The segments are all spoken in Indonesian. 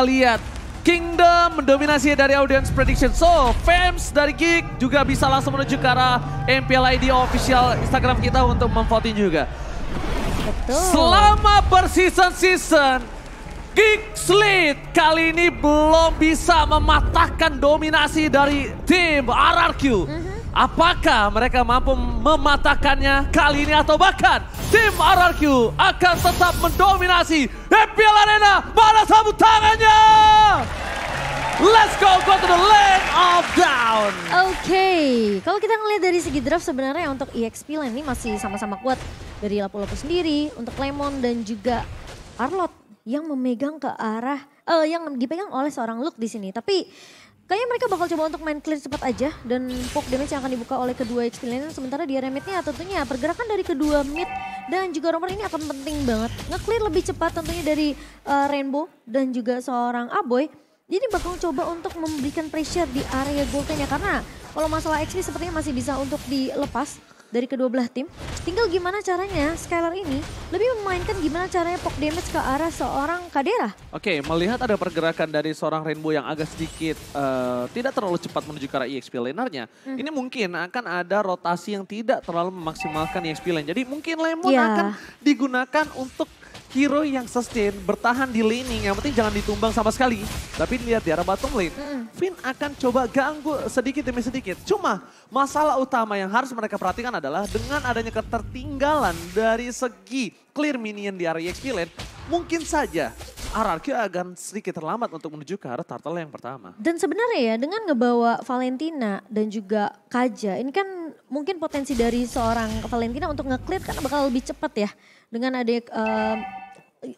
Lihat, Kingdom mendominasi dari audience prediction. So, fans dari Geek juga bisa langsung menuju ke arah MPL ID official Instagram kita untuk memvoting juga. Betul. Selama berseason-season, Geek Slate kali ini belum bisa mematahkan dominasi dari tim RRQ. Apakah mereka mampu mematahkannya kali ini atau bahkan tim RRQ akan tetap mendominasi MPL Arena? Mana sabut tangannya? Let's go to the land of down. Oke, kalau kita ngelihat dari segi draft sebenarnya untuk EXP Lane ini masih sama-sama kuat. Dari Lapu-Lapu sendiri, untuk Lemon dan juga Arlot yang memegang ke arah, yang dipegang oleh seorang Luke di sini. Tapi kayaknya mereka bakal coba untuk main clear cepat aja dan poke damage yang akan dibuka oleh kedua EXP Lane. Sementara di area midnya tentunya pergerakan dari kedua mid dan juga romer ini akan penting banget. Nge-clear lebih cepat tentunya dari Rainbow dan juga seorang Aboy. Jadi bakal coba untuk memberikan pressure di area goldnya karena kalau masalah XP sepertinya masih bisa untuk dilepas dari kedua belah tim. Tinggal gimana caranya Skylar ini lebih memainkan gimana caranya poke damage ke arah seorang Kadera. Oke, melihat ada pergerakan dari seorang Rainbow yang agak sedikit tidak terlalu cepat menuju ke arah EXP lanernya. Ini mungkin akan ada rotasi yang tidak terlalu memaksimalkan EXP lane. Jadi mungkin Lemon akan digunakan untuk hero yang sustain, bertahan di laning, yang penting jangan ditumbang sama sekali. Tapi lihat di arah bottom lane, Finn akan coba ganggu sedikit demi sedikit. Cuma masalah utama yang harus mereka perhatikan adalah dengan adanya ketertinggalan dari segi clear minion di area EXP lane, mungkin saja RRQ akan sedikit terlambat untuk menuju ke arah turtle yang pertama. Dan sebenarnya ya dengan ngebawa Valentina dan juga Kaja, ini kan mungkin potensi dari seorang Valentina untuk nge-clear kan bakal lebih cepat ya. Dengan ada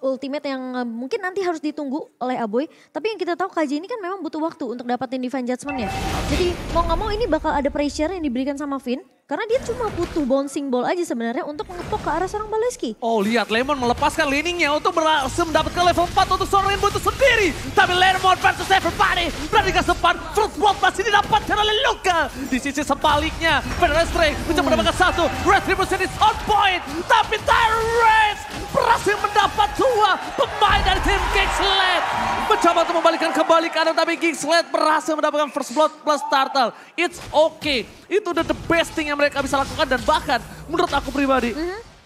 ultimate yang mungkin nanti harus ditunggu oleh Aboy. Tapi yang kita tahu KJ ini kan memang butuh waktu untuk dapatin Divine Judgment-nya. Jadi mau gak mau ini bakal ada pressure yang diberikan sama Finn. Karena dia cuma butuh bouncing ball aja sebenarnya untuk ngepok ke arah seorang Baleski. Oh lihat Lemon melepaskan laningnya untuk berhasil mendapatkan level 4 untuk seorang Rainbow itu sendiri. Tapi Lemon versus everybody berani ke depan. First blood masih didapatkan oleh Luka. Di sisi sebaliknya Pedestre mencoba mendapatkan satu. Retribution is on point. Tapi Tyrese berhasil mendapat dua pemain dari tim Geek-Slate. Mencoba untuk membalikan kembali kanan tapi Geek-Slate berhasil mendapatkan first blood plus turtle. It's okay. Itu udah the best thing yang mereka bisa lakukan dan bahkan menurut aku pribadi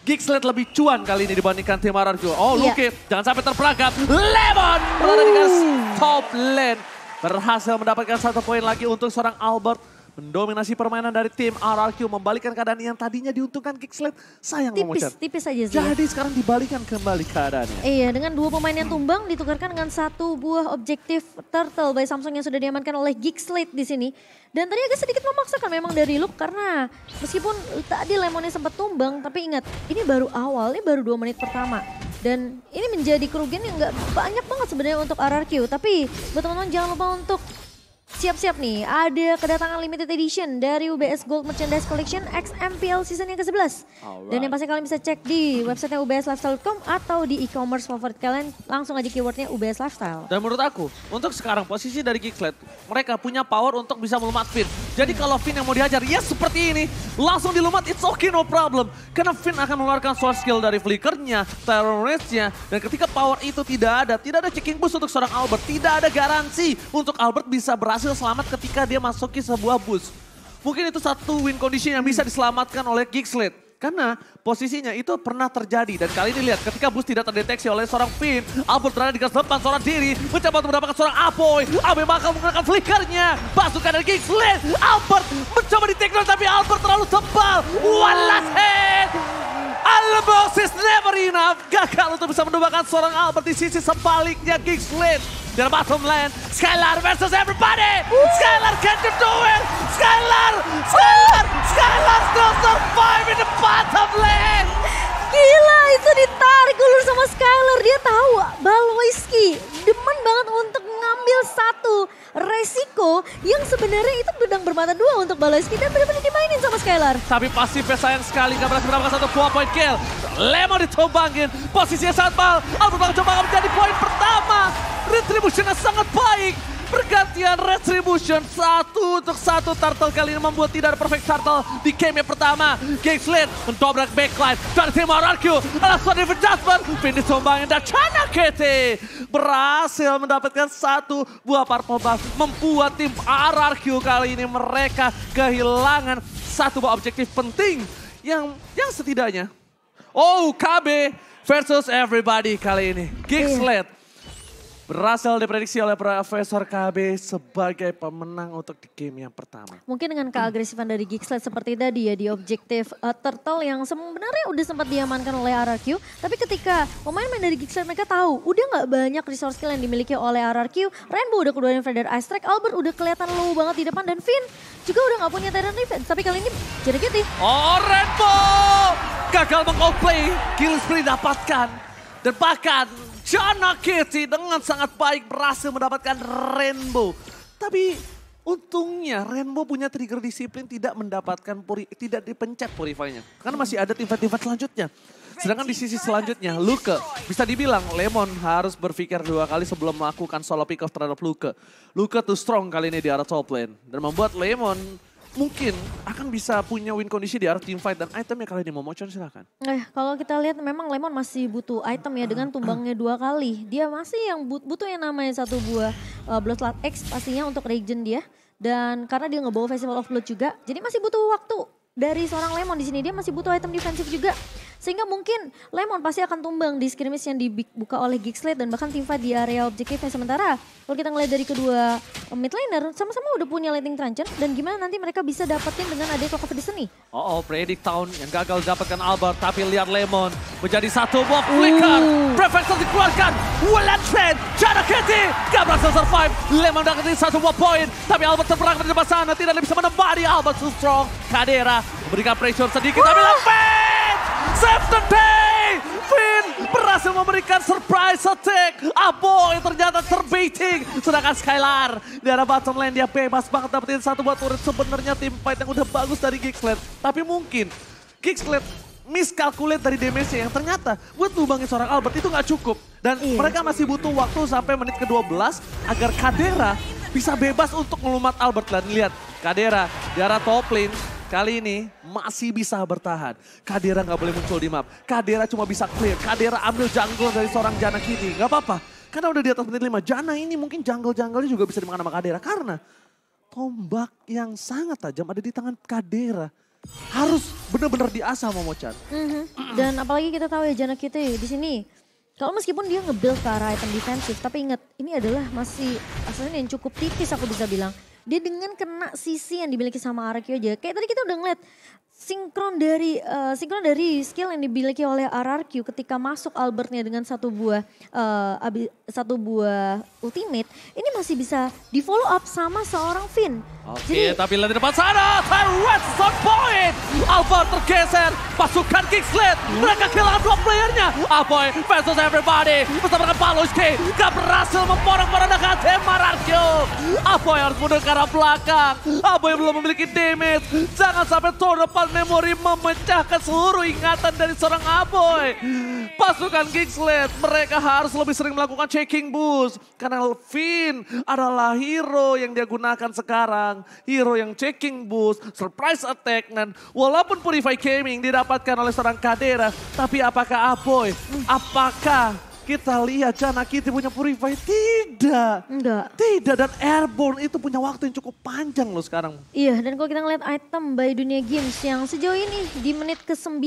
Geek-Slate lebih cuan kali ini dibandingkan tim RRQ. Oh Luki, jangan sampai terperangkap. Lemon berada di garis top lane. Berhasil mendapatkan satu poin lagi untuk seorang Albert. Mendominasi permainan dari tim RRQ, membalikkan keadaan yang tadinya diuntungkan Geek-Slate. Sayang Momochan. Tipis aja sih. Jadi sekarang dibalikan kembali keadaannya. Iya, dengan dua pemain yang tumbang ditukarkan dengan satu buah objektif turtle by Samsung yang sudah diamankan oleh Geek-Slate di sini. Dan tadi agak sedikit memaksakan memang dari Luke karena meskipun tadi Lemonnya sempat tumbang, tapi ingat ini baru awal, ini baru 2 menit pertama. Dan ini menjadi kerugian yang gak banyak banget sebenarnya untuk RRQ. Tapi buat teman-teman jangan lupa untuk siap-siap nih, ada kedatangan limited edition dari UBS Gold Merchandise Collection XMPL season yang ke-11. Dan yang pasti kalian bisa cek di websitenya ubslifestyle.com atau di e-commerce favorit kalian, langsung aja keywordnya UBS Lifestyle. Dan menurut aku, untuk sekarang posisi dari Geek-Slate, mereka punya power untuk bisa melumat Finn. Jadi kalau Finn yang mau dihajar, ya seperti ini, langsung dilumat, it's okay, no problem. Karena Finn akan mengeluarkan sword skill dari flickernya, terroristnya, dan ketika power itu tidak ada checking boost untuk seorang Albert, tidak ada garansi untuk Albert bisa berhasil selamat ketika dia masuki sebuah boost. Mungkin itu satu win condition yang bisa diselamatkan oleh Geek-Slate. Karena posisinya itu pernah terjadi. Dan kali ini lihat ketika boost tidak terdeteksi oleh seorang Finn. Albert berada di garis depan seorang diri. Mencoba untuk mendapatkan seorang Aboy. Aboy bakal menggunakan flickernya. Pasukan dari Geek-Slate. Albert mencoba di take down tapi Albert terlalu tebal. One last hit. Almost is never enough. Gagal untuk bisa menumbangkan seorang Albert di sisi sebaliknya Geek-Slate. Di bottom lane, Skylar versus everybody. Skylar can do it. Skylar still survive in the bottom lane. Gila, itu ditarik ulur sama Skylar. Dia tahu Baloyski demen banget untuk ngambil satu resiko yang sebenarnya itu pedang bermata dua untuk Baloyski dan benar-benar dimainin sama Skylar. Tapi pasifnya sayang sekali gak berhasil mendapatkan satu point kill. Lemon ditumbangin, posisinya sangat mal. Albert bakal coba menjadi poin pertama. Retributionnya sangat baik. Pergantian Retribution 1-1 turtle kali ini membuat tidak ada perfect turtle di game yang pertama. Gixlet mendobrak backline dari tim RRQ. Langsung di adjustment, finish sombangin dan Chana KT berhasil mendapatkan satu buah purple buff. Membuat tim RRQ kali ini mereka kehilangan satu buah objektif penting yang setidaknya. Oh, KB versus everybody kali ini. Gixlet berhasil diprediksi oleh Profesor KB sebagai pemenang untuk di game yang pertama. Mungkin dengan keagresifan dari Gixlet seperti tadi ya di objektif turtle yang sebenarnya udah sempat diamankan oleh RRQ. Tapi ketika pemain-pemain dari Gixlet mereka tahu udah nggak banyak resource skill yang dimiliki oleh RRQ. Rainbow udah keluarin Feather Ice Strike, Albert udah kelihatan low banget di depan dan Finn juga udah nggak punya Tyrant Defense. Tapi kali ini jadi Kitty. Oh, Rainbow gagal meng-outplay, kill spree dapatkan. Dan bahkan Chana KT dengan sangat baik berhasil mendapatkan Rainbow. Tapi untungnya Rainbow punya trigger disiplin tidak mendapatkan tidak dipencet Purify-nya. Karena masih ada tim-tim selanjutnya. Sedangkan di sisi selanjutnya Luke bisa dibilang Lemon harus berpikir dua kali sebelum melakukan solo pick off terhadap Luke. Luke too strong kali ini di arah top lane. Dan membuat Lemon mungkin akan bisa punya win kondisi di arah teamfight dan itemnya kali ini Momochan silakan. Kalau kita lihat memang Lemon masih butuh item ya dengan tumbangnya 2 kali. Dia masih yang butuh yang namanya satu buah Bloodslot X pastinya untuk regen dia. Dan karena dia ngebawa Festival of Blood juga, jadi masih butuh waktu dari seorang Lemon di sini. Dia masih butuh item defensif juga. Sehingga mungkin Lemon pasti akan tumbang di skirmish yang dibuka oleh Gixlet dan bahkan teamfight di area objektifnya. Sementara kalau kita ngeliat dari kedua mid laner sama-sama udah punya Lightning Truncheon dan gimana nanti mereka bisa dapetin dengan adanya Clock of Destiny. Predict Town yang gagal dapatkan Albert tapi lihat Lemon menjadi satu buah flicker. Prefector dikeluarkan, Willan Trend, Chana KT gak berhasil survive. Lemon dapetin satu buah poin tapi Albert terperang di depan sana tidak bisa menembari Albert too strong. Kadera memberikan pressure sedikit tapi Lampet save the day. Finn berhasil memberikan surprise attack. Aboy ternyata terbaiting. Sedangkan Skylar di arah bottom lane dia bebas banget dapetin satu buat turret. Sebenarnya tim fight yang udah bagus dari Gixlet. Tapi mungkin Gixlet miscalculate dari damage-nya yang ternyata buat lubangin seorang Albert itu nggak cukup. Dan mereka masih butuh waktu sampai menit ke-12 agar Kadera bisa bebas untuk melumat Albert. Dan lihat Kadera di arah top lane kali ini masih bisa bertahan. Kadera nggak boleh muncul di map. Kadera cuma bisa clear. Kadera ambil jungle dari seorang Janna Kitty. Nggak apa-apa. Karena udah di atas menit 5. Janna ini mungkin jungle-jungle juga bisa dimakan sama Kadera. Karena tombak yang sangat tajam ada di tangan Kadera. Harus benar-benar diasah Momochan. Dan apalagi kita tahu ya Janna Kitty di sini. Kalau meskipun dia nge-build ke arah item defensif. Tapi ingat ini adalah masih asalnya yang cukup tipis aku bisa bilang. Dia dengan kena sisi yang dimiliki sama RRQ aja. Kayak tadi kita udah ngeliat sinkron dari skill yang dimiliki oleh RRQ ketika masuk Albertnya dengan satu buah ultimate. Ini masih bisa di follow up sama seorang Finn. Oke, tapi lihat di depan sana, Tyrants on point. Albert tergeser, pasukan Gixlet. Mereka kehilangan 2 playernya. Aboy versus everybody. Bersama dengan Paloski, gak berhasil memporak-porandakan tim RRQ. Aboy harus mundur ke arah belakang. Aboy belum memiliki damage. Jangan sampai turn depan memori memecahkan seluruh ingatan dari seorang Aboy. Pasukan Gixlet, mereka harus lebih sering melakukan checking boost. Karena Finn adalah hero yang dia gunakan sekarang. Hero yang checking boost, surprise attack. Dan walaupun Purify Gaming didapatkan oleh seorang Kadera. Tapi apakah Aboy? Apakah kita lihat Janna Kitty punya Purify? Tidak. Enggak. Tidak, dan Airborne itu punya waktu yang cukup panjang loh sekarang. Iya, dan kalau kita ngeliat item by Dunia Games yang sejauh ini di menit ke-9,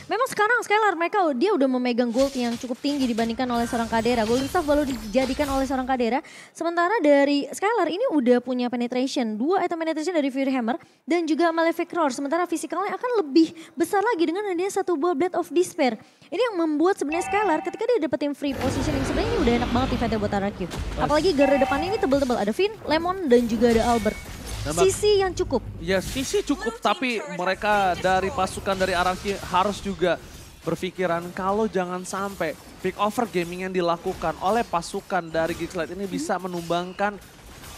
memang sekarang Skylar mereka dia udah memegang gold yang cukup tinggi dibandingkan oleh seorang Kadera. Golden Staff baru dijadikan oleh seorang Kadera. Sementara dari Skylar ini udah punya penetration. 2 item penetration dari Fury Hammer dan juga Malefic Roar. Sementara fisikalnya akan lebih besar lagi dengan adanya satu buah Blade of Despair. Ini yang membuat sebenarnya Skylar ketika dia dapetin free positioning sebenarnya ini udah enak banget eventnya buat RRQ. Apalagi garda depannya ini tebel-tebel. Ada Finn, Lemon dan juga ada Albert. Sisi yang cukup. Ya sisi cukup tapi mereka dari pasukan dari RRQ harus juga berpikiran kalau jangan sampai pick over gaming yang dilakukan oleh pasukan dari Gixlet ini bisa menumbangkan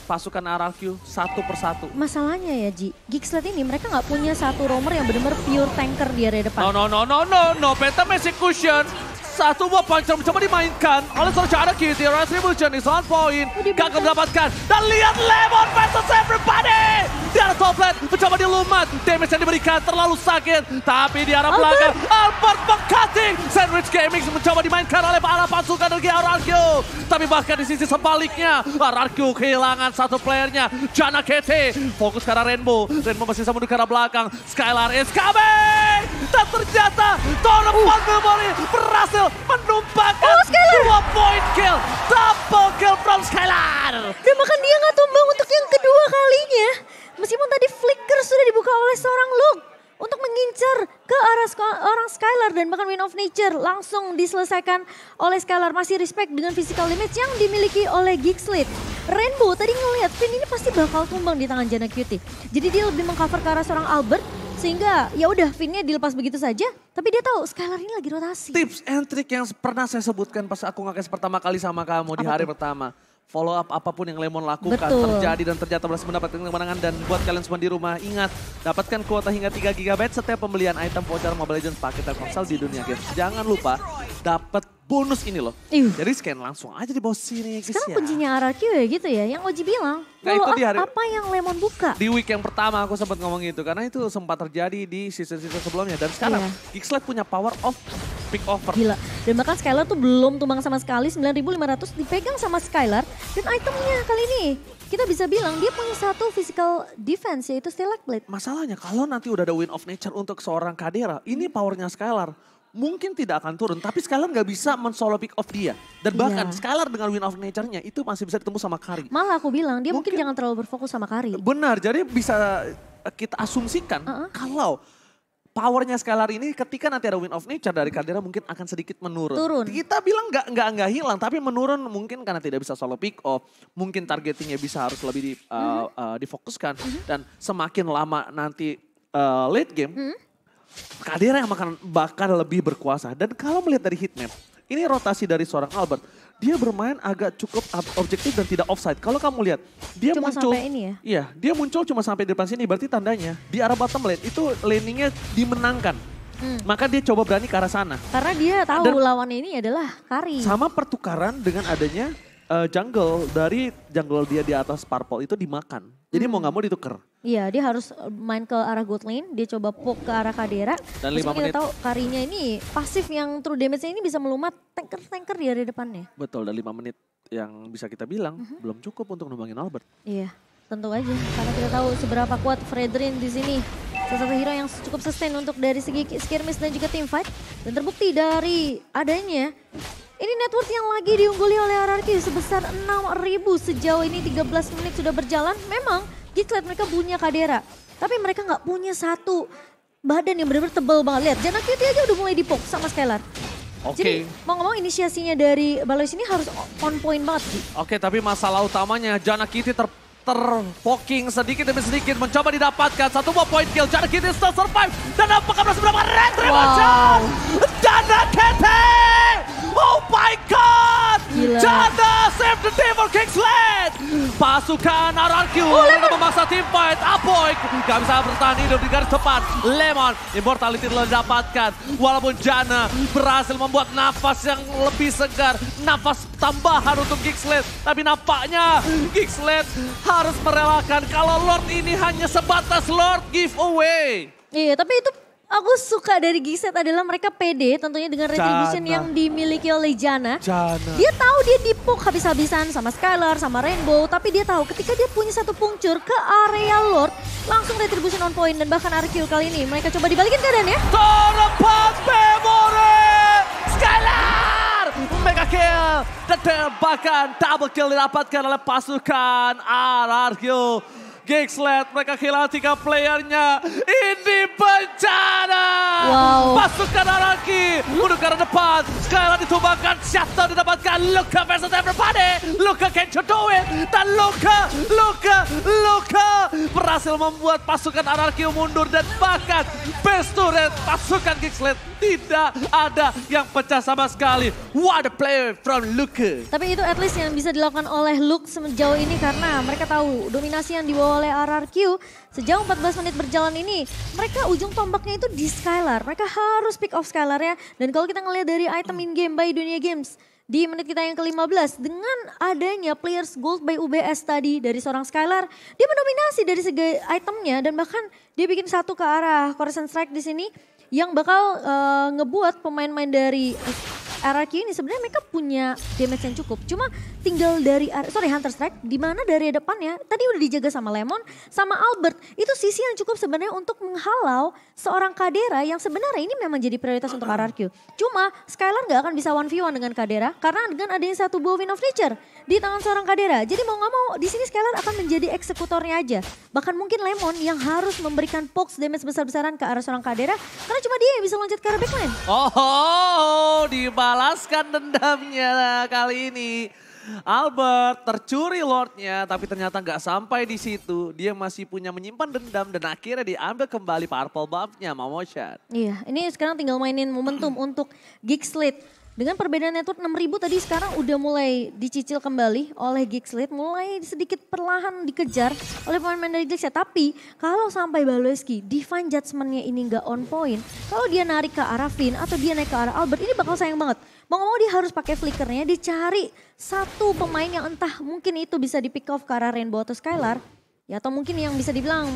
pasukan RRQ satu persatu. Masalahnya ya Ji, Gixlet ini mereka nggak punya satu roamer yang benar-benar pure tanker di area depan. No, Phantom Execution Satu buah puncher mencoba dimainkan oleh seorang Jana Kitty. Retribution is on point. Gagal mendapatkan. Dan lihat Lemon versus everybody. Di arah top lane mencoba dilumat. Damage yang diberikan terlalu sakit. Tapi di arah belakang Albert meng-cutting. Sandwich Gaming mencoba dimainkan oleh arah pasukan dari RRQ. Tapi bahkan di sisi sebaliknya RRQ kehilangan satu playernya. Jana Kitty fokus ke arah Rainbow. Rainbow masih bisa mundur ke arah belakang. Skylar is coming. Dan ternyata Tournament Memory berhasil menumpahkan 2 point kill. Double kill from Skylar. Dan bahkan dia nggak tumbang untuk yang kedua kalinya. Meskipun tadi flicker sudah dibuka oleh seorang Luke untuk mengincar ke arah orang Skylar dan bahkan Wind of Nature langsung diselesaikan oleh Skylar. Masih respect dengan physical damage yang dimiliki oleh Geekslit. Rainbow tadi ngelihat Finn ini pasti bakal tumbang di tangan Jana Cutie. Jadi dia lebih mengcover ke arah seorang Albert sehingga ya udah Finnnya dilepas begitu saja. Tapi dia tahu Skylar ini lagi rotasi. Tips and trick yang pernah saya sebutkan pas aku nge-cast pertama kali sama kamu di hari pertama. Follow up apapun yang Lemon lakukan terjadi dan ternyata berhasil mendapatkan kemenangan. Dan buat kalian semua di rumah, ingat dapatkan kuota hingga 3 GB setiap pembelian item voucher Mobile Legends paket Telkomsel di dunia games. Jangan lupa dapat bonus ini loh. Jadi scan langsung aja di bawah sini. Sekarang kuncinya RRQ ya gitu ya, yang Oji bilang. Nah, itu di hari, apa yang Lemon buka? Di week yang pertama aku sempat ngomong itu karena itu sempat terjadi di season-season sebelumnya. Dan sekarang Geekslit punya power of pick over. Gila. Dan bahkan Skylar tuh belum tumbang sama sekali, 9.500 dipegang sama Skylar. Dan itemnya kali ini kita bisa bilang dia punya satu physical defense yaitu Stellar Blade. Masalahnya kalau nanti udah ada Wind of Nature untuk seorang Kadera, ini powernya Skylar mungkin tidak akan turun. Tapi Skylar nggak bisa men-solo pick off dia. Dan bahkan Skylar dengan Wind of Nature-nya itu masih bisa ditemu sama Kari. Malah aku bilang dia mungkin jangan terlalu berfokus sama Kari. Benar, jadi bisa kita asumsikan kalau powernya Skylar ini ketika nanti ada Wind of Nature dari Kadera mungkin akan sedikit menurun. Kita bilang nggak hilang tapi menurun mungkin karena tidak bisa solo pick off. Mungkin targetingnya bisa harus lebih difokuskan. Dan semakin lama nanti late game, Kadera yang bakal lebih berkuasa. Dan kalau melihat dari hitmap, ini rotasi dari seorang Albert. Dia bermain agak cukup objektif dan tidak offside. Kalau kamu lihat, dia cuma muncul. Sampai ini ya? Iya, dia muncul cuma sampai di depan sini. Berarti tandanya di arah bottom lane itu laningnya dimenangkan. Maka dia coba berani ke arah sana. Karena dia tahu lawannya ini adalah Kari. Sama pertukaran dengan adanya jungle dari jungle dia di atas purple itu dimakan. Jadi mau nggak mau ditukar. Iya, dia harus main ke arah good lane, dia coba poke ke arah Kadera. Dan 5 menit. Kita tahu Karinya ini pasif yang true damage-nya ini bisa melumat tanker-tanker di area depannya. Betul, dan 5 menit yang bisa kita bilang belum cukup untuk numbangin Albert. Iya, tentu aja. Karena kita tahu seberapa kuat Fredrin di sini. Salah satu hero yang cukup sustain untuk dari segi skirmish dan juga team fight. Dan terbukti dari adanya ini network yang lagi diungguli oleh RRQ sebesar 6.000 sejauh ini 13 menit sudah berjalan. Memang Geekslit mereka punya Kadera, tapi mereka nggak punya satu badan yang benar-benar tebal banget. Lihat, Jana Cutie aja udah mulai dipok sama Skylar. Jadi mau ngomong inisiasinya dari Balois ini harus on point banget sih. Tapi masalah utamanya Jana Cutie terpoking sedikit demi sedikit mencoba didapatkan satu buah point kill. Jana Cutie still survive dan apakah berhasil mendapatkan retribution? Jana Cutie! Oh my God! Gila. Jana save the day for Geekslit! Pasukan RRQ mereka memaksa team fight. Apoy gak bisa bertahan hidup di garis depan. Lemon immortality telah didapatkan. Walaupun Jana berhasil membuat nafas yang lebih segar. Nafas tambahan untuk Geekslit. Tapi nampaknya Geekslit harus merelakan kalau Lord ini hanya sebatas Lord giveaway. Iya, tapi itu aku suka dari Geekslit adalah mereka pede tentunya dengan retribution yang dimiliki oleh Jana. Dia tahu dia dipok habis-habisan sama Skylar, sama Rainbow. Tapi dia tahu ketika dia punya satu puncur ke area Lord, langsung retribution on point. Dan bahkan RQ kali ini mereka coba dibalikin keadaannya. Tournament Memory! Skylar! Mega kill! Dan bahkan double kill didapatkan oleh pasukan RRQ. Geekslit mereka kehilangan 3 playernya. Ini bencana. Pasukan RRQ mundur ke arah depan. Skylar ditumbangkan, shutdown didapatkan. Luka versus everybody. Luka can you do it? Dan Luka berhasil membuat pasukan RRQ mundur. Dan bahkan best turret pasukan Geekslit tidak ada yang pecah sama sekali. What a player from Luka. Tapi itu at least yang bisa dilakukan oleh Luke sejauh ini karena mereka tahu dominasi yang dibawa oleh RRQ. Sejauh 14 menit berjalan ini, mereka ujung tombaknya itu di Skylar. Mereka harus pick off Skylar ya. Dan kalau kita ngelihat dari item in-game by Dunia Games, di menit kita yang ke-15, dengan adanya players gold by UBS tadi dari seorang Skylar, dia mendominasi dari segi itemnya dan bahkan dia bikin satu ke arah Coruscant Strike di sini yang bakal ngebuat pemain-pemain dari RRQ ini sebenarnya mereka punya damage yang cukup. Cuma tinggal dari Hunter Strike di mana dari depannya tadi udah dijaga sama Lemon sama Albert. Itu sisi yang cukup sebenarnya untuk menghalau seorang Kadera yang sebenarnya ini memang jadi prioritas untuk RRQ. Cuma Skylar nggak akan bisa 1v1 dengan Kadera karena dengan adanya satu buah Wind of Nature di tangan seorang Kadera. Jadi mau nggak mau di sini Skylar akan menjadi eksekutornya aja. Bahkan mungkin Lemon yang harus memberikan pokes damage besar-besaran ke arah seorang Kadera karena cuma dia yang bisa loncat ke arah backline. Dibalaskan dendamnya kali ini. Albert tercuri Lordnya, tapi ternyata nggak sampai di situ. Dia masih punya menyimpan dendam dan akhirnya diambil kembali purple buff-nya Momochan. Iya, ini sekarang tinggal mainin momentum untuk Geekslit. Dengan perbedaan network 6.000 tadi sekarang udah mulai dicicil kembali oleh Geekslit. Mulai sedikit perlahan dikejar oleh pemain-pemain dari Geekslit. Tapi kalau sampai Baloeski Divine Judgment-nya ini nggak on point. Kalau dia narik ke arah Finn atau dia naik ke arah Albert ini bakal sayang banget. Mau ngomong dia harus pakai flickernya, dicari satu pemain yang entah mungkin itu bisa di pick off ke arah Rainbow atau Skylar. Ya atau mungkin yang bisa dibilang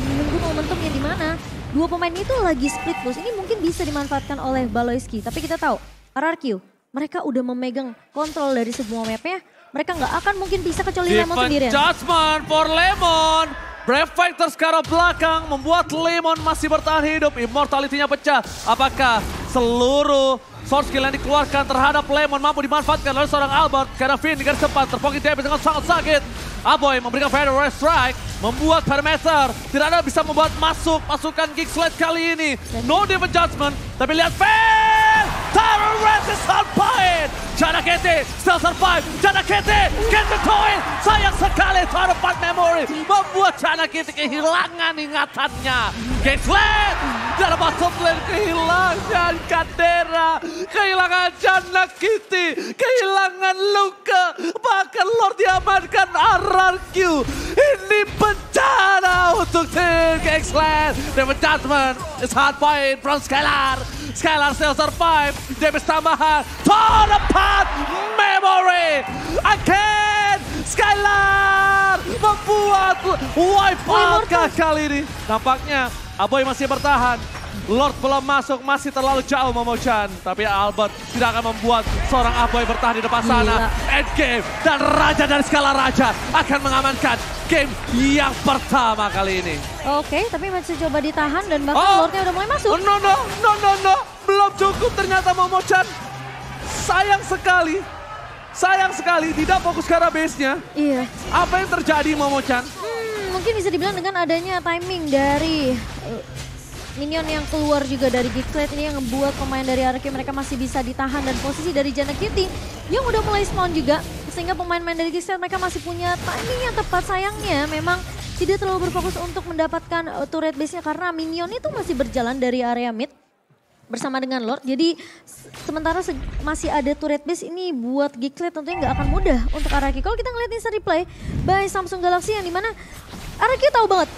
menunggu momentumnya di mana. Dua pemain itu lagi split push. Ini mungkin bisa dimanfaatkan oleh Baloeski. Tapi kita tahu RRQ, mereka udah memegang kontrol dari semua mapnya. Mereka nggak akan mungkin bisa kecuali Lemon sendirian. Judgment for Lemon. Brave Fighters ke arah belakang membuat Lemon masih bertahan hidup. Immortality-nya pecah. Apakah seluruh source skill yang dikeluarkan terhadap Lemon mampu dimanfaatkan oleh seorang Albert? Karena Finn di garis depan terpoking damage dengan sangat sakit. Aboy memberikan Federal Strike, membuat Parameter tidak ada bisa membuat masuk pasukan Geekslit kali ini. No Divine Judgment, tapi lihat Finn! Terrorist is on point! Jana Kete still survive, Jana Kete get the coin! Sayang sekali terdapat memory, membuat Jana Kete kehilangan ingatannya. Geekslit dalam bottom lane kehilangan Kadera, kehilangan Jana Kete, kehilangan Luka, bahkan Lord diamankan RRQ. Ini bencana untuk tim Geekslit. Divine Judgment is hard point from Skylar. Skylar still survive, damage tambahan, torn apart, memory, again, Skylar membuat wipe out kali ini. Nampaknya Aboy masih bertahan, Lord belum masuk, masih terlalu jauh Momochan. Tapi Albert tidak akan membuat seorang Aboy bertahan di depan sana. Endgame dan Raja dari Skala Raja akan mengamankan game yang pertama kali ini. Oke, tapi masih coba ditahan dan bahkan Lordnya udah mulai masuk. No. Belum cukup ternyata Momochan. Sayang sekali tidak fokus ke arah base-nya. Iya. Apa yang terjadi Momochan? Mungkin bisa dibilang dengan adanya timing dari minion yang keluar juga dari Geekslit ini yang membuat pemain dari RRQ mereka masih bisa ditahan dan posisi dari Jana Cutie yang udah mulai spawn juga. Sehingga pemain-pemain dari Geekslit mereka masih punya timing yang tepat. Sayangnya memang tidak terlalu berfokus untuk mendapatkan turret base-nya karena minion itu masih berjalan dari area mid bersama dengan Lord. Jadi sementara masih ada turret base ini buat Geekslit tentunya nggak akan mudah untuk RRQ. Kalau kita ngeliat instant replay by Samsung Galaxy yang dimana RRQ tahu banget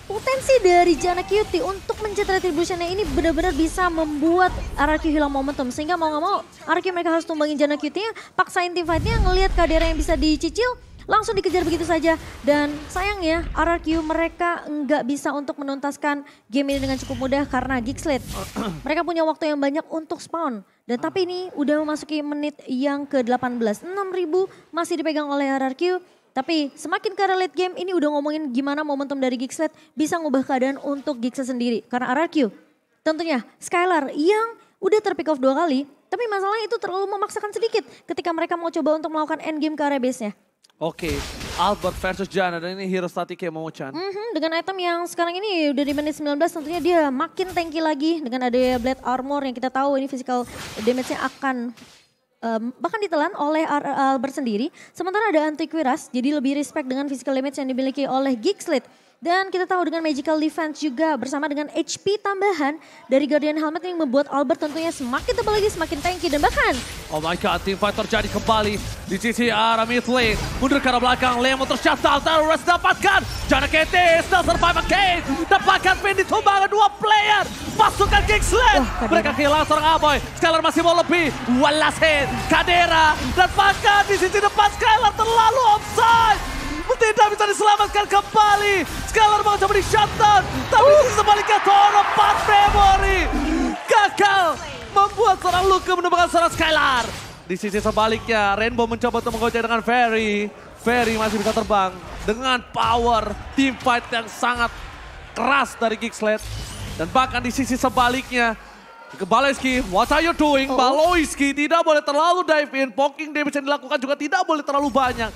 potensi dari Jana Cutie untuk mencet retribution-nya ini benar-benar bisa membuat RRQ hilang momentum. Sehingga mau nggak mau RRQ mereka harus tumbangin Jana Cutie-nya, paksain team fight-nya, ngelihat Kadera yang bisa dicicil, langsung dikejar begitu saja. Dan sayangnya RRQ mereka nggak bisa untuk menuntaskan game ini dengan cukup mudah karena Geekslit. Mereka punya waktu yang banyak untuk spawn. Dan tapi ini udah memasuki menit yang ke-18. 6.000 masih dipegang oleh RRQ. Tapi semakin ke arah late game ini udah ngomongin gimana momentum dari Geekslit bisa ngubah keadaan untuk Geekslit sendiri. Karena RRQ tentunya Skylar yang udah terpick off 2 kali. Tapi masalahnya itu terlalu memaksakan sedikit ketika mereka mau coba untuk melakukan endgame ke area base-nya. Oke, Albert versus Jana dan ini hero statik ya Momochan. Dengan item yang sekarang ini udah di menit 19 tentunya dia makin tanky lagi. Dengan ada Blade Armor yang kita tahu ini physical damage-nya akan bahkan ditelan oleh Albert sendiri. Sementara ada Antiquiras jadi lebih respect dengan physical damage yang dimiliki oleh Geekslit. Dan kita tahu dengan Magical Defense juga bersama dengan HP tambahan dari Guardian Helmet yang membuat Albert tentunya semakin tebal lagi, semakin tanky. Dan bahkan, oh my god, teamfight terjadi kembali di sisi arah mid lane. Mundur ke arah belakang, Lemon tercatat, Terrorist dapatkan. Jana KT still survive again. Dapatkan Finn ditumbangkan 2 player. Pasukan Kingsland. Mereka kehilangan seorang Aboy. Skylar masih mau lebih. Walasin, Kadera. Dan bahkan di sisi depan Skylar terlalu offside. Tidak bisa diselamatkan kembali. Skylar mau coba di shutdown. Tapi di sisi sebaliknya Toro 4 memory. Gagal membuat seorang Luke menemukan seorang Skylar. Di sisi sebaliknya Rainbow mencoba untuk menggocek dengan Ferry. Ferry masih bisa terbang dengan power teamfight yang sangat keras dari Geeksled. Dan bahkan di sisi sebaliknya Baloyski, what are you doing? Baloyski tidak boleh terlalu dive in. Poking damage yang dilakukan juga tidak boleh terlalu banyak.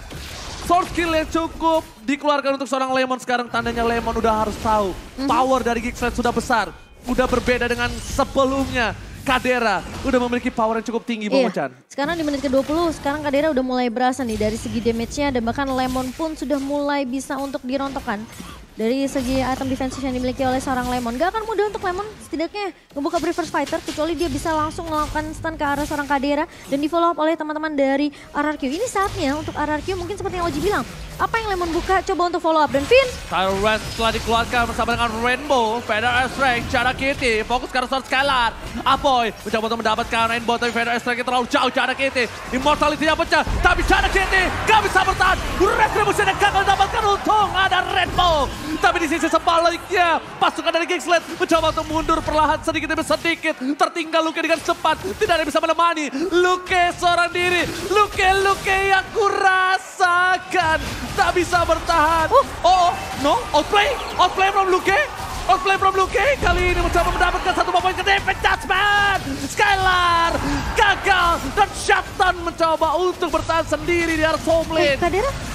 Sword skill yang cukup dikeluarkan untuk seorang Lemon sekarang. Tandanya Lemon udah harus tahu power dari Geeksled sudah besar. Udah berbeda dengan sebelumnya. Kadera udah memiliki power yang cukup tinggi, Bang Chan. Sekarang di menit ke-20, sekarang Kadera udah mulai berasa nih dari segi damage-nya. Dan bahkan Lemon pun sudah mulai bisa untuk dirontokkan. Dari segi item defensive yang dimiliki oleh seorang Lemon. Gak akan mudah untuk Lemon setidaknya ngebuka reverse fighter. Kecuali dia bisa langsung melakukan stun ke arah seorang Kadera. Dan di follow up oleh teman-teman dari RRQ. Ini saatnya untuk RRQ mungkin seperti yang Oji bilang. Apa yang Lemon buka coba untuk follow up. Dan Finn. Tyrant telah dikeluarkan bersama dengan Rainbow. Vader Airstrike, Jana Kitty. Fokus ke arah seorang Skylar. Apoy mencoba untuk mendapatkan Rainbow. Tapi Vader Airstrike terlalu jauh. Jana Kitty. Immortality-nya pecah. Tapi Jana Kitty gak bisa bertahan. Retribution yang gagal dapatkan. Untung ada Rainbow. Tapi di sisi sebaliknya, pasukan dari Geeksled mencoba untuk mundur perlahan sedikit demi sedikit. Tertinggal Luke dengan cepat, tidak ada yang bisa menemani. Luke seorang diri, Luke yang kurasakan. Tak bisa bertahan. No, outplay from Luke. Outplay from Luke, kali ini mencoba mendapatkan satu poin ke defense judgment. Skylar gagal dan Shutdown mencoba untuk bertahan sendiri di arah home lane.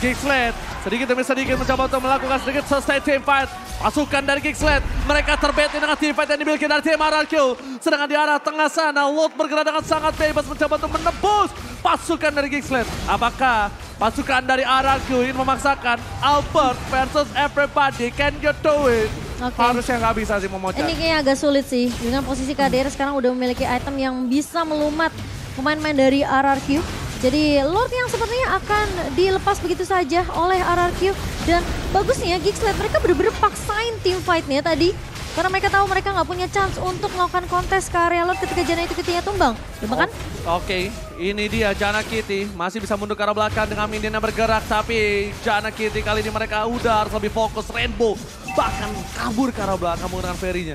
Geeksled sedikit demi sedikit mencoba untuk melakukan sedikit sustain team fight. Pasukan dari Geeksled, mereka terbaiting dengan team fight yang dimiliki dari tim RRQ. Sedangkan di arah tengah sana, Lot bergerak dengan sangat bebas mencoba untuk menembus pasukan dari Geeksled. Apakah pasukan dari RRQ ini memaksakan Albert versus everybody? Can you do it? Harusnya nggak bisa sih Momochan. Ini kayaknya agak sulit sih. Dengan posisi Kadera sekarang udah memiliki item yang bisa melumat pemain-pemain dari RRQ. Jadi Lord yang sepertinya akan dilepas begitu saja oleh RRQ. Dan bagusnya Geeksled mereka bener-bener paksain team fight-nya tadi. Karena mereka tahu mereka nggak punya chance untuk melakukan kontes ke area Lord ketika Jana itu ketika tumbang. Bahkan Oke, ini dia Jana Kitty masih bisa mundur ke arah belakang dengan minion yang bergerak. Tapi Jana Kitty kali ini mereka udah harus lebih fokus. Rainbow bahkan kabur ke arah belakang menggunakan ferry-nya.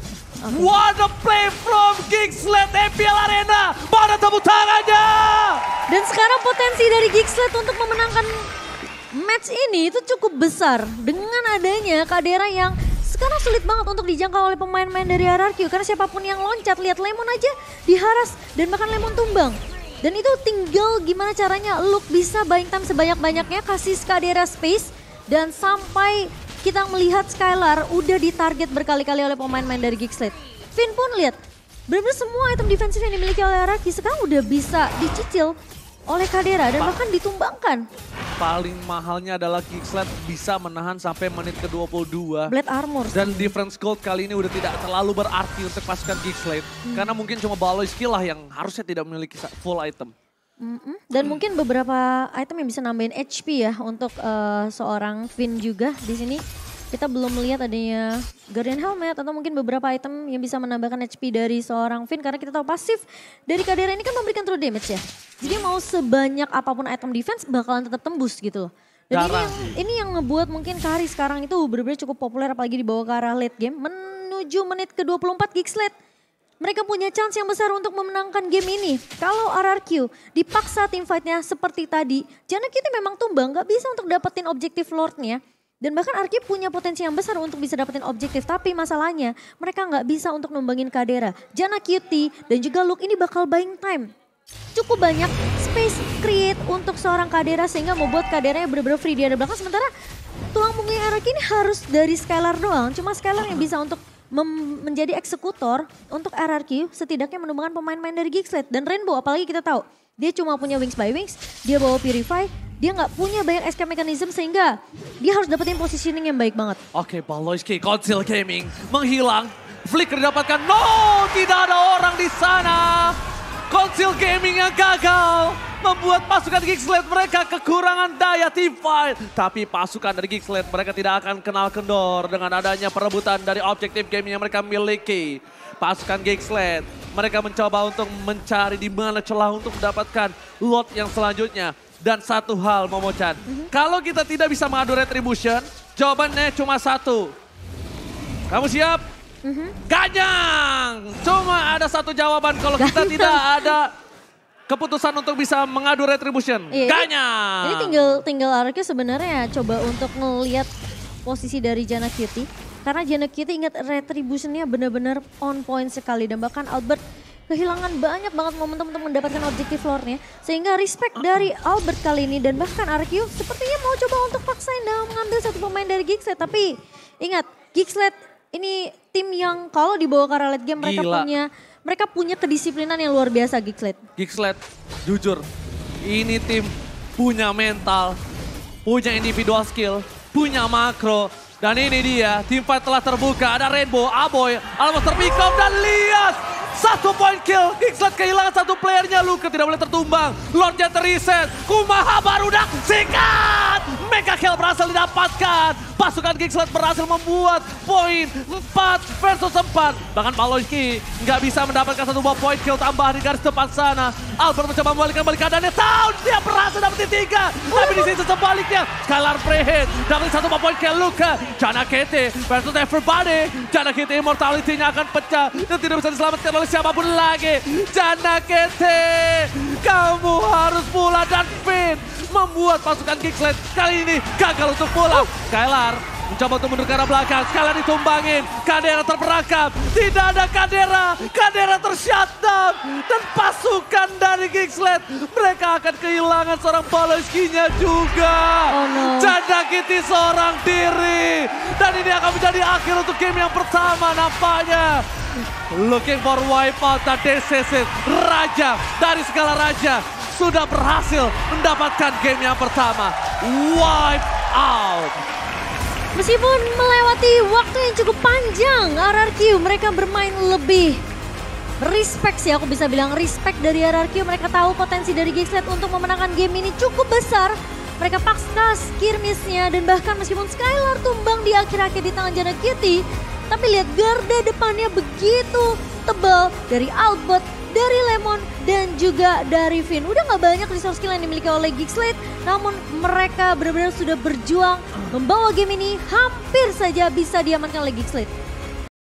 What a play from Geeksled MPL Arena. Mana tepuk tangannya? Dan sekarang potensi dari Geeksled untuk memenangkan match ini itu cukup besar. Dengan adanya Kadera yang sekarang sulit banget untuk dijangkau oleh pemain-pemain dari RRQ. Karena siapapun yang loncat, lihat Lemon aja diharas dan bahkan Lemon tumbang. Dan itu tinggal gimana caranya Luke bisa buying time sebanyak-banyaknya, kasih Kadera space. Dan sampai kita melihat Skylar udah ditarget berkali-kali oleh pemain-pemain dari Geeksled. Finn pun lihat, benar-benar semua item defensif yang dimiliki oleh RRQ sekarang udah bisa dicicil oleh Kadera dan bahkan ditumbangkan. Paling mahalnya adalah Geeksled bisa menahan sampai menit ke-22. Blade Armor. Dan difference gold kali ini udah tidak terlalu berarti untuk pasukan Geeksled. Karena mungkin cuma Baloyski lah yang harusnya tidak memiliki full item. Dan mungkin beberapa item yang bisa nambahin HP ya untuk seorang Finn juga di sini. Kita belum melihat adanya Guardian Helmet atau mungkin beberapa item yang bisa menambahkan HP dari seorang Finn. Karena kita tahu pasif dari Kadera ini kan memberikan true damage ya. Jadi mau sebanyak apapun item defense bakalan tetap tembus gitu loh. Dan ini yang ngebuat mungkin Kari sekarang itu benar-benar cukup populer apalagi dibawa ke arah late game. Menuju menit ke-24 Geeksled. Mereka punya chance yang besar untuk memenangkan game ini. Kalau RRQ dipaksa tim fight-nya seperti tadi. Jana Kitty memang tumbang gak bisa untuk dapetin objektif Lord-nya. Dan bahkan RRQ punya potensi yang besar untuk bisa dapetin objektif. Tapi masalahnya mereka nggak bisa untuk numbangin Kadera. Jana Kitty dan juga Luke ini bakal buying time. Cukup banyak space create untuk seorang Kadera sehingga membuat Kadera yang bener-bener free di ada belakang. Sementara tulang punggung RRQ ini harus dari Skylar doang. Cuma Skylar yang bisa untuk menjadi eksekutor untuk RRQ setidaknya menumbangkan pemain-pemain dari Geeksled. Dan Rainbow apalagi kita tahu Dia cuma punya Wings by Wings, dia bawa Purify, dia nggak punya banyak escape mechanism sehingga dia harus dapetin positioning yang baik banget. Oke, Paloyski, Council Gaming menghilang. Flicker didapatkan, no, tidak ada orang di sana. Council Gaming yang gagal membuat pasukan Geeksled mereka kekurangan daya teamfight. Tapi pasukan dari Geeksled mereka tidak akan kenal kendor dengan adanya perebutan dari objektif game yang mereka miliki. Pasukan Geeksled mereka mencoba untuk mencari di mana celah untuk mendapatkan lot yang selanjutnya. Dan satu hal Momo-chan, kalau kita tidak bisa mengadu retribution, jawabannya cuma satu. Kamu siap? Ganyang! Cuma ada satu jawaban kalau kita tidak ada keputusan untuk bisa mengadu retribution. Iya, Ganyang! Ini tinggal Arke sebenarnya coba untuk ngelihat posisi dari Janna Cutie. Karena Janna Cutie ingat retributionnya benar-benar on point sekali. Dan bahkan Albert kehilangan banyak banget momentum untuk mendapatkan objektif floor-nya. Sehingga respect dari Albert kali ini dan bahkan Arkew sepertinya mau coba untuk paksain dalam mengambil satu pemain dari Geeksled. Tapi ingat, Geeksled ini tim yang kalau dibawa ke arah late game mereka punya kedisiplinan yang luar biasa Geeksled. Geeksled, jujur, ini tim punya mental, punya individual skill, punya makro. Dan ini dia, tim fight telah terbuka. Ada Rainbow, Aboy, Almost terpick up dan lihat. 1 point kill, Geeksled kehilangan satu playernya, Luka tidak boleh tertumbang. Lordnya terreset, Kumaha barudak, sikat! Mega kill berhasil didapatkan. Pasukan Geeksled berhasil membuat poin 4 versus 4. Bahkan Paloyski nggak bisa mendapatkan satu buah point kill tambahan di garis depan sana. Albert mencoba membalikkan balik keadaannya, Sound dia berhasil dapetin 3. Tapi di sisi sebaliknya, Skylar Prehead dapetin satu buah point kill Luka. Janna Kete versus everybody. Janna Kete immortality-nya akan pecah dan tidak bisa diselamatkan oleh siapapun lagi. Janna Kete, kamu harus pulang dan Finn membuat pasukan Geeksled kali ini gagal untuk pulang. Skylar mencoba untuk mundur ke arah belakang. Skylar ditumbangin. Kadera terperangkap. Tidak ada Kadera. Kadera tershutdown. Dan pasukan dari Geeksled mereka akan kehilangan seorang Paloyski-nya juga. Oh no. Janna Kitty seorang diri. Dan ini akan menjadi akhir untuk game yang pertama nampaknya. Looking for wipeout dan DCC Raja dari segala raja sudah berhasil mendapatkan game yang pertama. Wipe out. Meskipun melewati waktu yang cukup panjang, RRQ mereka bermain lebih respect sih, aku bisa bilang respect dari RRQ. Mereka tahu potensi dari Geeksled untuk memenangkan game ini cukup besar. Mereka paksa skirmishnya dan bahkan meskipun Skylar tumbang di akhir-akhir di tangan Janna Cutie, tapi lihat garda depannya begitu tebal dari Albert, dari Lemon, dan juga dari Finn. Udah gak banyak resource skill yang dimiliki oleh Geeksled, namun mereka benar-benar sudah berjuang membawa game ini hampir saja bisa diamankan oleh Geeksled.